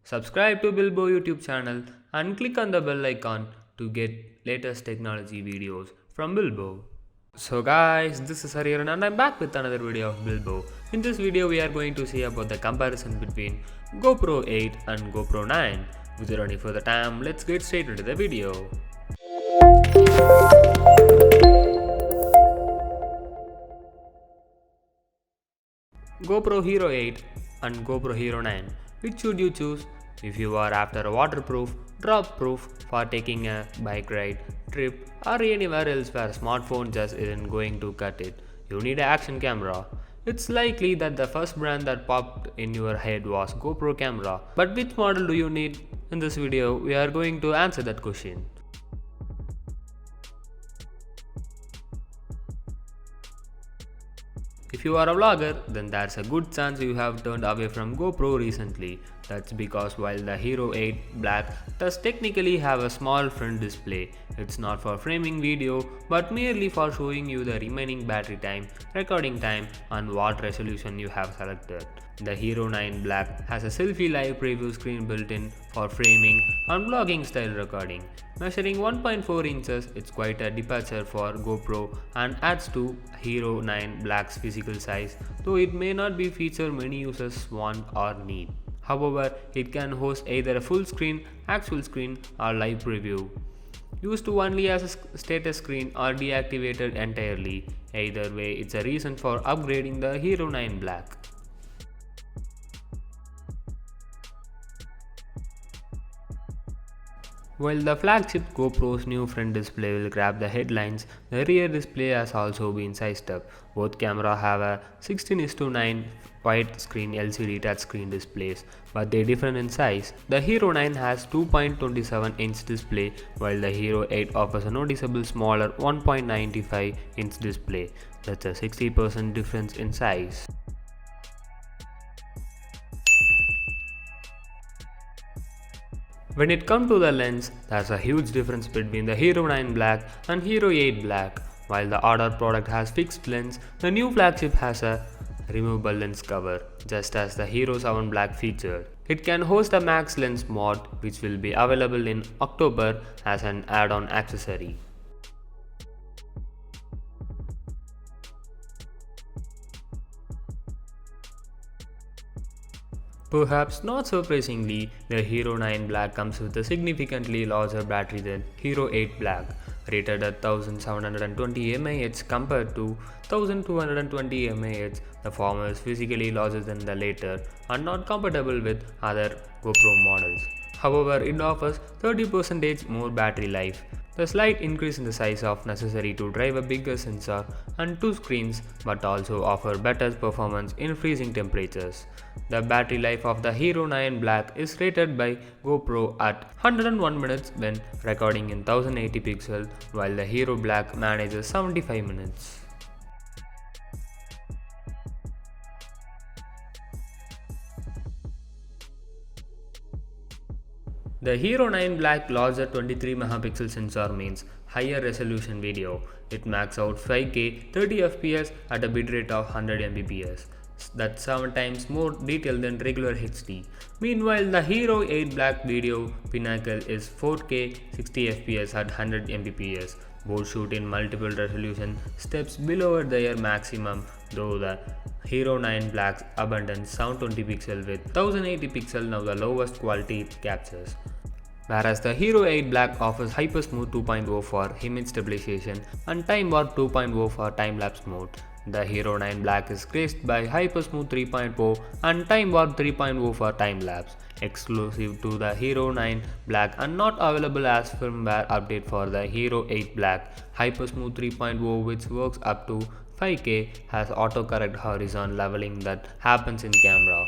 Subscribe to Bilbo YouTube channel and click on the bell icon to get latest technology videos from Bilbo. So guys, this is Hariharan and I'm back with another video of Bilbo. In this video we are going to see about the comparison between GoPro 8 and GoPro 9. Without any further time, let's get straight into the video. GoPro Hero 8 and GoPro Hero 9. Which should you choose if you are after a waterproof, drop proof for taking a bike ride, trip or anywhere else where smartphone just isn't going to cut it? You need an action camera. It's likely that the first brand that popped in your head was GoPro camera. But which model do you need? In this video, we are going to answer that question. If you are a vlogger, then there's a good chance you have turned away from GoPro recently. That's because while the Hero 8 Black does technically have a small front display, it's not for framing video but merely for showing you the remaining battery time, recording time and what resolution you have selected. The Hero 9 Black has a selfie live preview screen built in for framing and vlogging style recording. Measuring 1.4 inches, it's quite a departure for GoPro and adds to Hero 9 Black's physical size, though it may not be feature many users want or need. However, it can host either a full screen, actual screen or live preview. Used only as a status screen or deactivated entirely. Either way, it's a reason for upgrading the Hero 9 Black. While the flagship GoPro's new front display will grab the headlines, the rear display has also been sized up. Both cameras have a 16:9 widescreen LCD touchscreen displays, but they differ in size. The Hero 9 has 2.27-inch display, while the Hero 8 offers a noticeable smaller 1.95-inch display. That's a 60% difference in size. When it comes to the lens, there's a huge difference between the Hero 9 Black and Hero 8 Black. While the older product has fixed lens, the new flagship has a removable lens cover, just as the Hero 7 Black featured. It can host a Max lens mod, which will be available in October as an add-on accessory. Perhaps not surprisingly, the Hero 9 Black comes with a significantly larger battery than Hero 8 Black, rated at 1720 mAh compared to 1220 mAh. The former is physically larger than the latter and not compatible with other GoPro models. However, it offers 30% more battery life. The slight increase in the size is necessary to drive a bigger sensor and two screens, but also offer better performance in freezing temperatures. The battery life of the Hero 9 Black is rated by GoPro at 101 minutes when recording in 1080 pixel, while the Hero Black manages 75 minutes. The Hero 9 Black larger 23 megapixel sensor means higher resolution video. It maxes out 5K 30 fps at a bitrate of 100 Mbps. That's 7 times more detail than regular HD. Meanwhile, the Hero 8 Black video pinnacle is 4K 60 fps at 100 Mbps. Both shoot in multiple resolution steps below their maximum, though the Hero 9 Black's abundant 720 pixel with 1080 pixel now the lowest quality it captures. Whereas the Hero 8 Black offers HyperSmooth 2.0 for image stabilization and Time Warp 2.0 for time-lapse mode. The Hero 9 Black is graced by HyperSmooth 3.0 and Time Warp 3.0 for time-lapse, exclusive to the Hero 9 Black and not available as firmware update for the Hero 8 Black. HyperSmooth 3.0, which works up to 5K, has autocorrect horizon leveling that happens in camera.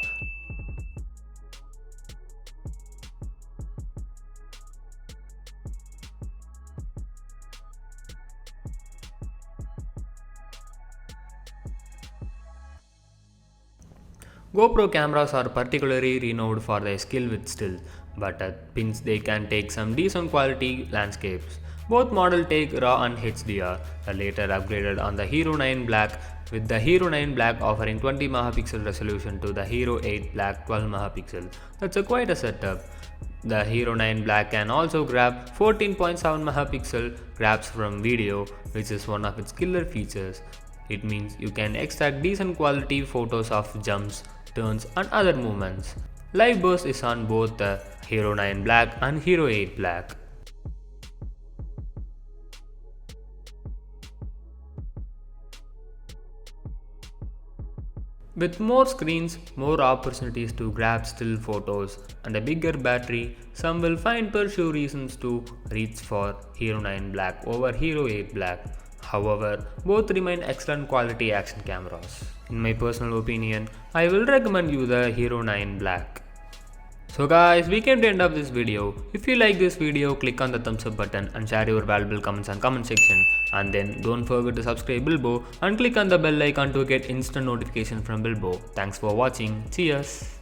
GoPro cameras are particularly renowned for their skill with still, but at pins they can take some decent quality landscapes. Both models take RAW and HDR, the latter upgraded on the Hero 9 Black with the Hero 9 Black offering 20 megapixel resolution to the Hero 8 Black 12 megapixel. That's quite a setup. The Hero 9 Black can also grab 14.7 megapixel grabs from video, which is one of its killer features. It means you can extract decent quality photos of jumps, turns and other movements. Live burst is on both the Hero 9 Black and Hero 8 Black. With more screens, more opportunities to grab still photos, and a bigger battery, some will pursue reasons to reach for Hero 9 Black over Hero 8 Black. However, both remain excellent quality action cameras. In my personal opinion, I will recommend you the Hero 9 Black. So guys, we came to the end of this video. If you like this video, click on the thumbs up button and share your valuable comments on comment section. And then don't forget to subscribe Bilbo and click on the bell icon to get instant notification from Bilbo. Thanks for watching. Cheers.